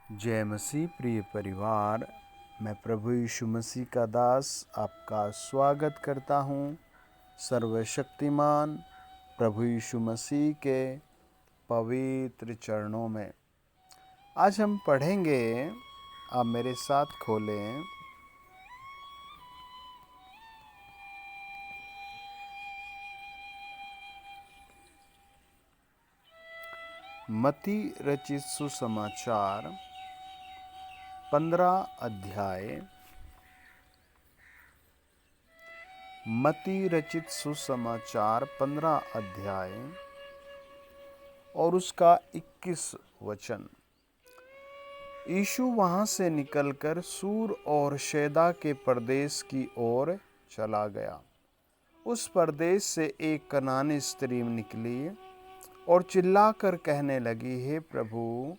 जय मसीह प्रिय परिवार, मैं प्रभु यीशु मसीह का दास आपका स्वागत करता हूँ सर्वशक्तिमान प्रभु यीशु मसीह के पवित्र चरणों में। आज हम पढ़ेंगे, आप मेरे साथ खोलें मत्ती रचित सुसमाचार 15 अध्याय। मत्ती रचित सुसमाचार 15 अध्याय और उसका 21 वचन। यीशु वहां से निकलकर सूर और शैदा के प्रदेश की ओर चला गया। उस प्रदेश से एक कनानी स्त्री निकली और चिल्लाकर कहने लगी, हे प्रभु,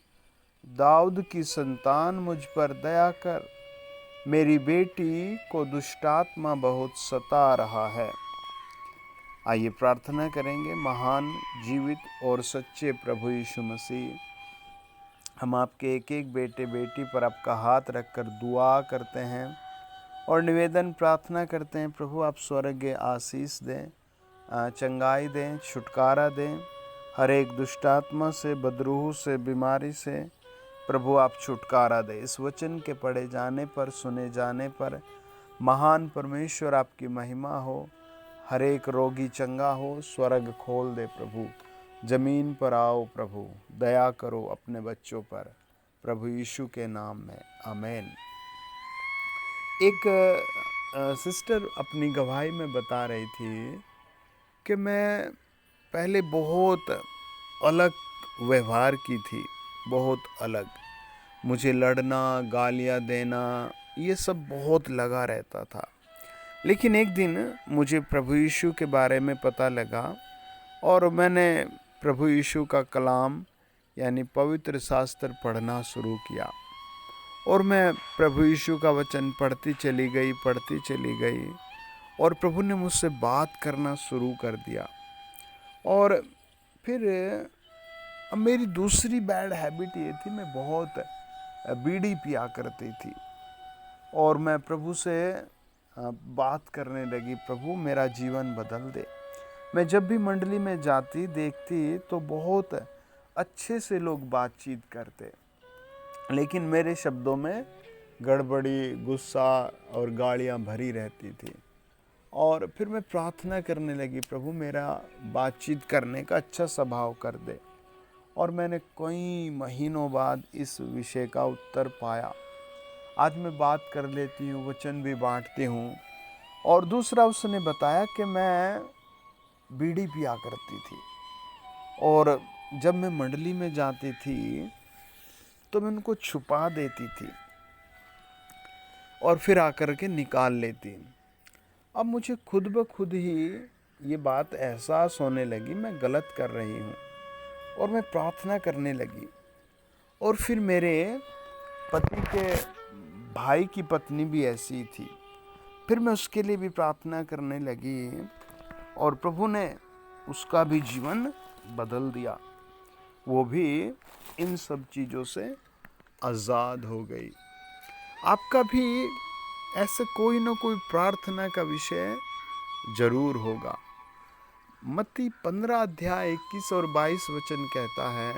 दाऊद की संतान, मुझ पर दया कर, मेरी बेटी को दुष्टात्मा बहुत सता रहा है। आइए प्रार्थना करेंगे। महान, जीवित और सच्चे प्रभु यीशु मसीह, हम आपके एक एक बेटे बेटी पर आपका हाथ रखकर दुआ करते हैं और निवेदन प्रार्थना करते हैं। प्रभु, आप स्वर्गीय आशीष दें, चंगाई दें, छुटकारा दें हर एक दुष्टात्मा से, बदरूह से, बीमारी से। प्रभु, आप छुटकारा दें। इस वचन के पढ़े जाने पर, सुने जाने पर महान परमेश्वर आपकी महिमा हो, हर एक रोगी चंगा हो। स्वर्ग खोल दे प्रभु, जमीन पर आओ प्रभु, दया करो अपने बच्चों पर, प्रभु यीशु के नाम में, आमीन। एक सिस्टर अपनी गवाही में बता रही थी कि मैं पहले बहुत अलग व्यवहार की थी, बहुत अलग। मुझे लड़ना, गालियाँ देना, ये सब बहुत लगा रहता था। लेकिन एक दिन मुझे प्रभु यीशु के बारे में पता लगा और मैंने प्रभु यीशु का कलाम यानी पवित्र शास्त्र पढ़ना शुरू किया और मैं प्रभु यीशु का वचन पढ़ती चली गई और प्रभु ने मुझसे बात करना शुरू कर दिया। और फिर अब मेरी दूसरी बैड हैबिट ये थी, मैं बहुत बीड़ी पिया करती थी और मैं प्रभु से बात करने लगी, प्रभु मेरा जीवन बदल दे। मैं जब भी मंडली में जाती देखती तो बहुत अच्छे से लोग बातचीत करते, लेकिन मेरे शब्दों में गड़बड़ी, गुस्सा और गालियाँ भरी रहती थी। और फिर मैं प्रार्थना करने लगी, प्रभु मेरा बातचीत करने का अच्छा स्वभाव कर दे। और मैंने कई महीनों बाद इस विषय का उत्तर पाया। आज मैं बात कर लेती हूँ, वचन भी बांटती हूँ। और दूसरा, उसने बताया कि मैं बीड़ी पिया करती थी और जब मैं मंडली में जाती थी तो मैं उनको छुपा देती थी और फिर आकर के निकाल लेती। अब मुझे खुद ब खुद ही ये बात एहसास होने लगी, मैं गलत कर रही हूँ और मैं प्रार्थना करने लगी। और फिर मेरे पति के भाई की पत्नी भी ऐसी थी, फिर मैं उसके लिए भी प्रार्थना करने लगी और प्रभु ने उसका भी जीवन बदल दिया। वो भी इन सब चीज़ों से आज़ाद हो गई। आपका भी ऐसा कोई ना कोई प्रार्थना का विषय जरूर होगा। मत्ती 15 अध्याय 21 और 22 वचन कहता है,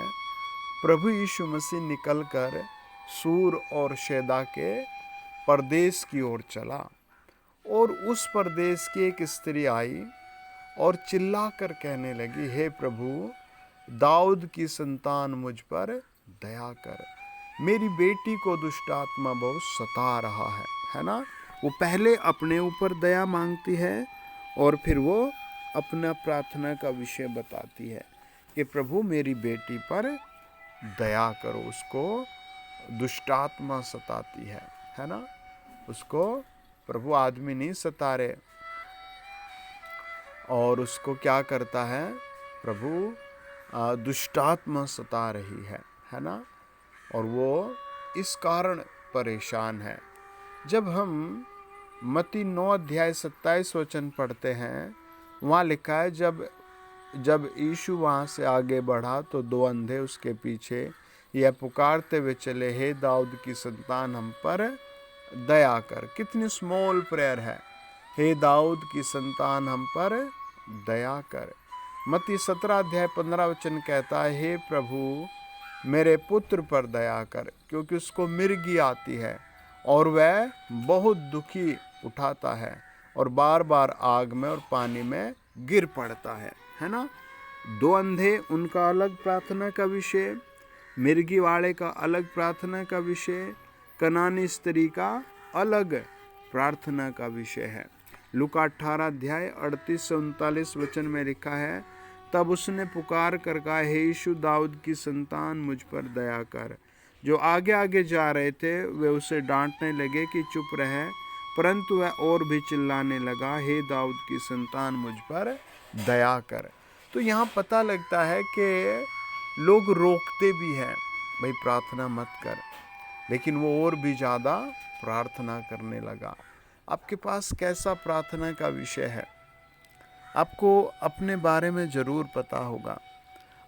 प्रभु यीशु मसीह निकलकर सूर और शैदा के प्रदेश की ओर चला और उस प्रदेश की एक स्त्री आई और चिल्लाकर कहने लगी, हे प्रभु, दाऊद की संतान, मुझ पर दया कर, मेरी बेटी को दुष्टात्मा बहुत सता रहा है ना। वो पहले अपने ऊपर दया मांगती है और फिर वो अपना प्रार्थना का विषय बताती है कि प्रभु मेरी बेटी पर दया करो, उसको दुष्टात्मा सताती है ना। उसको प्रभु आदमी नहीं सता रहे और उसको क्या करता है, प्रभु दुष्टात्मा सता रही है ना। और वो इस कारण परेशान है। जब हम मत्ती 9 अध्याय 27 वचन पढ़ते हैं, वहाँ लिखा है, जब यीशु वहाँ से आगे बढ़ा तो 2 अंधे उसके पीछे यह पुकारते हुए चले, हे दाऊद की संतान हम पर दया कर। कितनी स्मॉल प्रेयर है, हे दाऊद की संतान हम पर दया कर। मत्ती 17 अध्याय 15 वचन कहता है, हे प्रभु मेरे पुत्र पर दया कर, क्योंकि उसको मिर्गी आती है और वह बहुत दुखी उठाता है और बार बार आग में और पानी में गिर पड़ता है ना। दो अंधे, उनका अलग प्रार्थना का विषय, मिर्गी वाले का अलग प्रार्थना का विषय, कनानी स्त्री का अलग प्रार्थना का विषय है। लूका 18 अध्याय 38 से 39 वचन में लिखा है, तब उसने पुकार कर कहा, हे यीशु दाऊद की संतान मुझ पर दया कर। जो आगे आगे जा रहे थे वे उसे डांटने लगे कि चुप रहे, परंतु वह और भी चिल्लाने लगा, हे दाऊद की संतान मुझ पर दया कर। तो यहाँ पता लगता है कि लोग रोकते भी हैं, भाई प्रार्थना मत कर, लेकिन वो और भी ज़्यादा प्रार्थना करने लगा। आपके पास कैसा प्रार्थना का विषय है, आपको अपने बारे में ज़रूर पता होगा।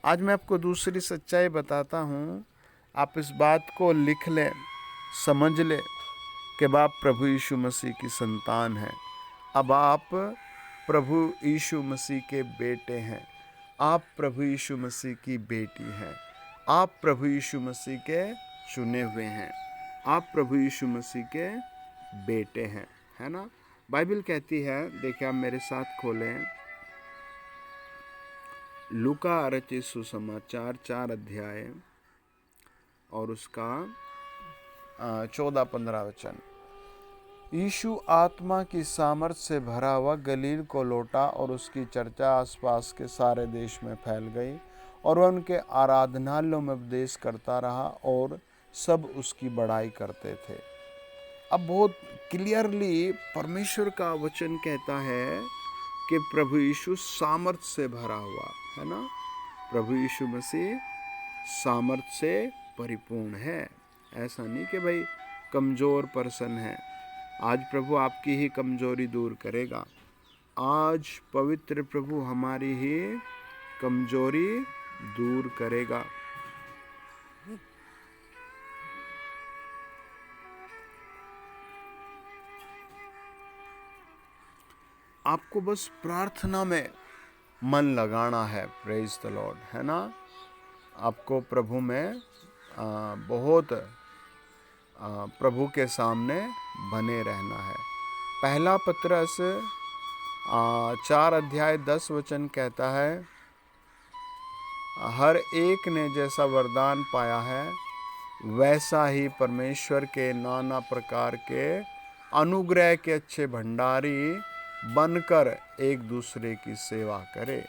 आज मैं आपको दूसरी सच्चाई बताता हूँ, आप इस बात को लिख लें, समझ लें कि आप प्रभु यीशु मसीह की संतान हैं। अब आप प्रभु यीशु मसीह के बेटे हैं, आप प्रभु यीशु मसीह की बेटी हैं, आप प्रभु यीशु मसीह के चुने हुए हैं, आप प्रभु यीशु मसीह के बेटे हैं, है ना। बाइबल कहती है, देखिए आप मेरे साथ खोलें, लूका रचित सुसमाचार 4 अध्याय और उसका 14-15 वचन। यीशु आत्मा की सामर्थ से भरा हुआ गलील को लौटा और उसकी चर्चा आसपास के सारे देश में फैल गई और वह उनके आराधनालयों में उपदेश करता रहा और सब उसकी बड़ाई करते थे। अब बहुत क्लियरली परमेश्वर का वचन कहता है कि प्रभु यीशु सामर्थ से भरा हुआ है ना, प्रभु यीशु मसीह सामर्थ से परिपूर्ण है। ऐसा नहीं कि भाई कमज़ोर पर्सन है, आज प्रभु आपकी ही कमज़ोरी दूर करेगा। आज पवित्र प्रभु हमारी ही कमज़ोरी दूर करेगा। आपको बस प्रार्थना में मन लगाना है, प्रेज द लॉर्ड, है ना। आपको प्रभु में बहुत प्रभु के सामने बने रहना है। पहला पत्रस 4 अध्याय 10 वचन कहता है, हर एक ने जैसा वरदान पाया है वैसा ही परमेश्वर के नाना प्रकार के अनुग्रह के अच्छे भंडारी बनकर एक दूसरे की सेवा करे।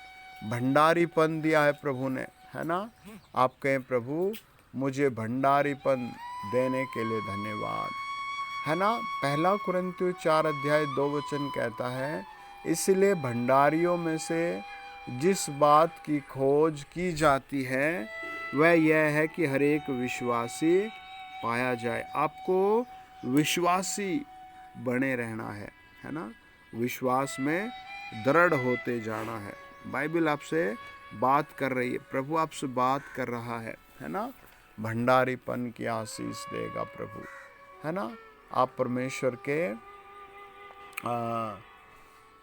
भंडारीपन दिया है प्रभु ने, है ना। आप कहें, प्रभु मुझे भंडारीपन देने के लिए धन्यवाद, है ना। पहला कुरिन्थियों 4 अध्याय 2 वचन कहता है, इसलिए भंडारियों में से जिस बात की खोज की जाती है वह यह है कि हर एक विश्वासी पाया जाए। आपको विश्वासी बने रहना है ना, विश्वास में दृढ़ होते जाना है। बाइबल आपसे बात कर रही है, प्रभु आपसे बात कर रहा है ना। भंडारीपन की आशीष देगा प्रभु, है ना। आप परमेश्वर के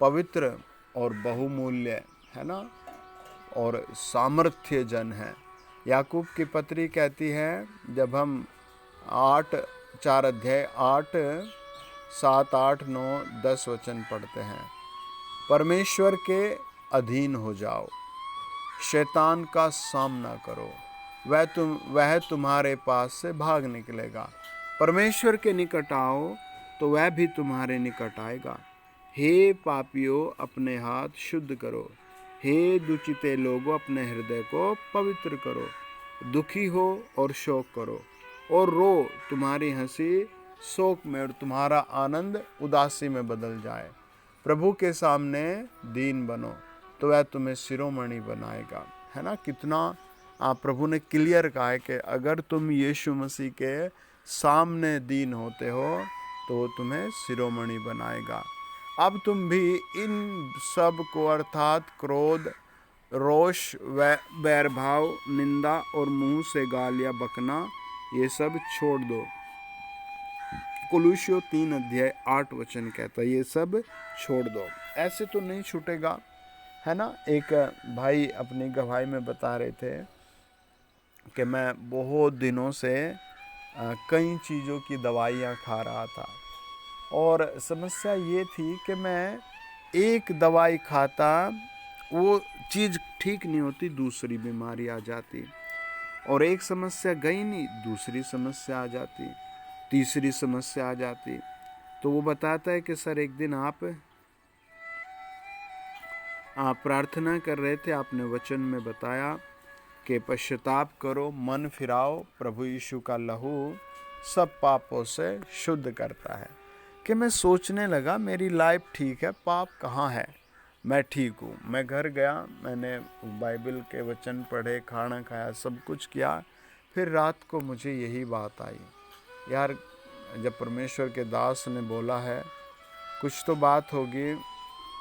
पवित्र और बहुमूल्य, है ना, और सामर्थ्य जन है। याकूब की पत्री कहती है, जब हम 4 अध्याय 8, 7, 8, 9, 10 वचन पढ़ते हैं, परमेश्वर के अधीन हो जाओ, शैतान का सामना करो, वह तुम्हारे पास से भाग निकलेगा। परमेश्वर के निकट आओ तो वह भी तुम्हारे निकट आएगा। हे पापियों, अपने हाथ शुद्ध करो, हे दुचिते लोगों, अपने हृदय को पवित्र करो। दुखी हो और शोक करो और रो, तुम्हारी हंसी शोक में और तुम्हारा आनंद उदासी में बदल जाए। प्रभु के सामने दीन बनो तो वह तुम्हें शिरोमणि बनाएगा, है ना। कितना प्रभु ने क्लियर कहा है कि अगर तुम यीशु मसीह के सामने दीन होते हो तो वो तुम्हें शिरोमणि बनाएगा। अब तुम भी इन सब को अर्थात क्रोध रोष, वैरभाव, निंदा और मुंह से गालियां बकना, ये सब छोड़ दो। कुलुस्सियों 3:8 कहता है ये सब छोड़ दो। ऐसे तो नहीं छूटेगा, है ना। एक भाई अपनी गवाही में बता रहे थे कि मैं बहुत दिनों से कई चीज़ों की दवाइयाँ खा रहा था और समस्या ये थी कि मैं एक दवाई खाता, वो चीज़ ठीक नहीं होती, दूसरी बीमारी आ जाती, और एक समस्या गई नहीं, दूसरी समस्या आ जाती, तीसरी समस्या आ जाती। तो वो बताता है कि सर एक दिन आप प्रार्थना कर रहे थे, आपने वचन में बताया कि पश्चाताप करो, मन फिराओ, प्रभु यीशु का लहू सब पापों से शुद्ध करता है। कि मैं सोचने लगा मेरी लाइफ ठीक है, पाप कहाँ है, मैं ठीक हूँ। मैं घर गया, मैंने बाइबल के वचन पढ़े, खाना खाया, सब कुछ किया। फिर रात को मुझे यही बात आई, यार जब परमेश्वर के दास ने बोला है कुछ तो बात होगी,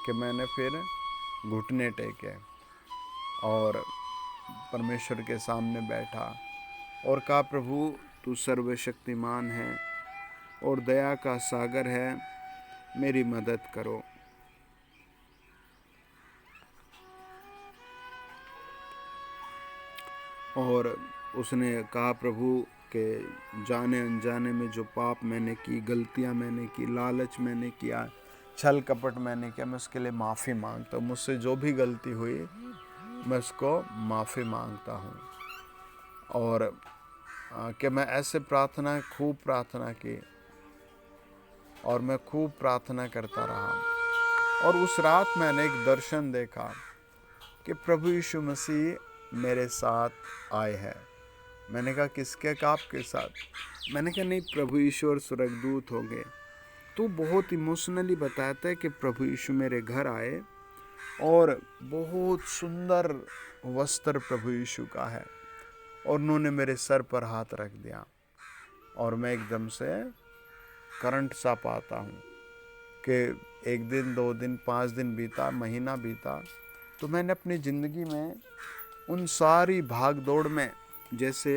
कि मैंने फिर घुटने टेके और परमेश्वर के सामने बैठा और कहा, प्रभु तू सर्वशक्तिमान है और दया का सागर है, मेरी मदद करो। और उसने कहा, प्रभु के जाने अनजाने में जो पाप मैंने की, गलतियां मैंने की, लालच मैंने किया, छल कपट मैंने किया, मैं उसके लिए माफ़ी मांगता हूँ। मुझसे जो भी गलती हुई मैं उसको माफ़ी मांगता हूँ। और कि मैं ऐसे प्रार्थना, खूब प्रार्थना की और मैं खूब प्रार्थना करता रहा। और उस रात मैंने एक दर्शन देखा कि प्रभु यीशु मसीह मेरे साथ आए हैं। मैंने कहा किसके? आपके साथ। मैंने कहा नहीं, प्रभु यीशु और स्वर्गदूत होंगे। तो बहुत इमोशनली बताता है कि प्रभु यीशु मेरे घर आए और बहुत सुंदर वस्त्र प्रभु यीशु का है, और उन्होंने मेरे सर पर हाथ रख दिया और मैं एकदम से करंट सा पाता हूँ कि 1 दिन, 2 दिन, 5 दिन बीता, महीना बीता, तो मैंने अपनी ज़िंदगी में उन सारी भाग दौड़ में जैसे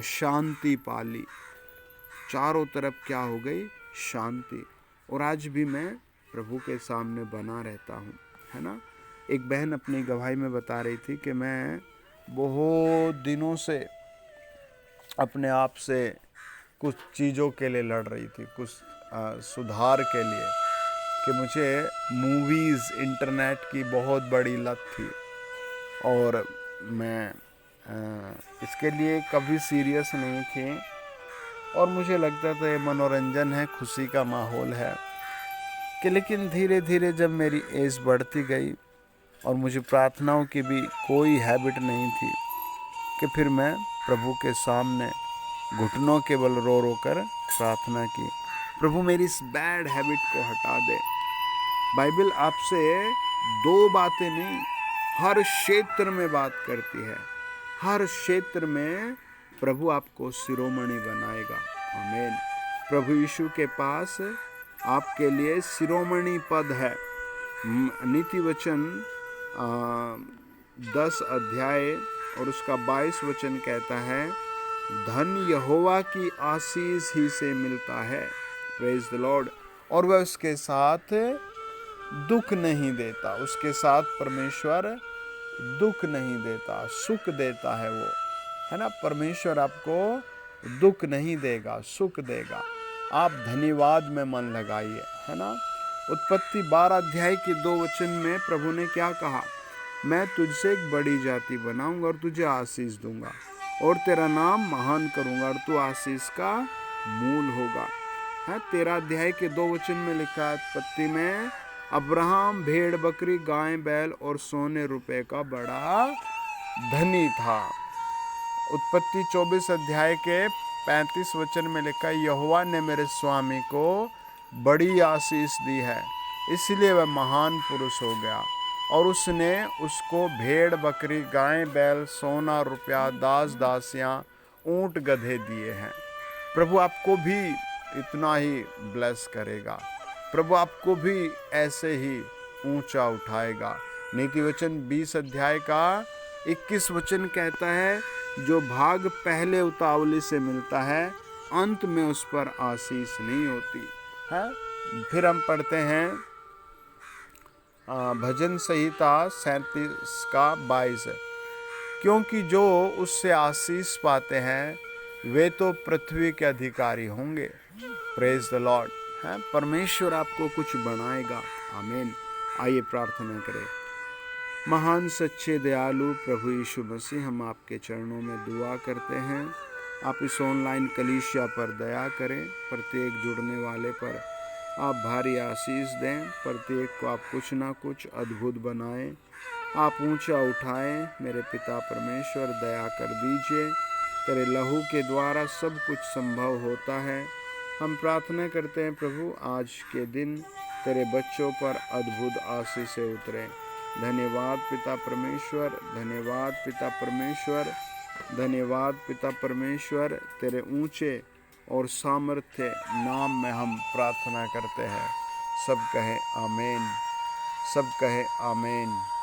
शांति पाली, चारों तरफ क्या हो गई? शांति। और आज भी मैं प्रभु के सामने बना रहता हूँ, है ना। एक बहन अपनी गवाही में बता रही थी कि मैं बहुत दिनों से अपने आप से कुछ चीज़ों के लिए लड़ रही थी, कुछ सुधार के लिए, कि मुझे मूवीज़, इंटरनेट की बहुत बड़ी लत थी और मैं इसके लिए कभी सीरियस नहीं थी और मुझे लगता था ये मनोरंजन है, खुशी का माहौल है। कि लेकिन धीरे धीरे जब मेरी एज बढ़ती गई और मुझे प्रार्थनाओं की भी कोई हैबिट नहीं थी, कि फिर मैं प्रभु के सामने घुटनों के बल रो रो कर प्रार्थना की, प्रभु मेरी इस बैड हैबिट को हटा दे। बाइबल आपसे 2 बातें नहीं, हर क्षेत्र में बात करती है। हर क्षेत्र में प्रभु आपको शिरोमणि बनाएगा। आमीन। प्रभु यीशु के पास आपके लिए शिरोमणि पद है। नीति वचन 10 अध्याय और उसका 22 वचन कहता है, धन यहोवा की आशीष ही से मिलता है। Praise the Lord. और वह उसके साथ दुख नहीं देता। उसके साथ परमेश्वर दुख नहीं देता, सुख देता है वो, है ना। परमेश्वर आपको दुख नहीं देगा, सुख देगा। आप धन्यवाद में मन लगाइए, है ना। उत्पत्ति 12 अध्याय के 2 वचन में प्रभु ने क्या कहा? मैं तुझसे एक बड़ी जाति बनाऊंगा और तुझे आशीष दूंगा और तेरा नाम महान करूंगा और तू आशीष का मूल होगा। है 13 अध्याय के 2 वचन में लिखा है, उत्पत्ति में अब्राहम भेड़ बकरी गाय बैल और सोने रुपए का बड़ा धनी था। उत्पत्ति 24 अध्याय के 35 वचन में लिखा, यहोवा ने मेरे स्वामी को बड़ी आशीष दी है, इसलिए वह महान पुरुष हो गया और उसने उसको भेड़ बकरी गाय बैल सोना रुपया दास दासियां ऊंट गधे दिए हैं। प्रभु आपको भी इतना ही ब्लेस करेगा। प्रभु आपको भी ऐसे ही ऊंचा उठाएगा। नीति वचन 20 अध्याय का 21 वचन कहता है, जो भाग पहले उतावली से मिलता है अंत में उस पर आशीष नहीं होती है। फिर हम पढ़ते हैं भजन संहिता 37 का 22, क्योंकि जो उससे आशीष पाते हैं वे तो पृथ्वी के अधिकारी होंगे। प्रेज द लॉर्ड है। परमेश्वर आपको कुछ बनाएगा। आमीन। आइए प्रार्थना करें। महान सच्चे दयालु प्रभु यीशु मसीह, हम आपके चरणों में दुआ करते हैं, आप इस ऑनलाइन कलीसिया पर दया करें, प्रत्येक जुड़ने वाले पर आप भारी आशीष दें, प्रत्येक को आप कुछ ना कुछ अद्भुत बनाएं, आप ऊंचा उठाएं। मेरे पिता परमेश्वर, दया कर दीजिए। तेरे लहू के द्वारा सब कुछ संभव होता है। हम प्रार्थना करते हैं प्रभु, आज के दिन तेरे बच्चों पर अद्भुत आशीषें उतरें। धन्यवाद पिता परमेश्वर, धन्यवाद पिता परमेश्वर, धन्यवाद पिता परमेश्वर। तेरे ऊंचे और सामर्थ्य नाम में हम प्रार्थना करते हैं। सब कहे आमीन, सब कहे आमीन।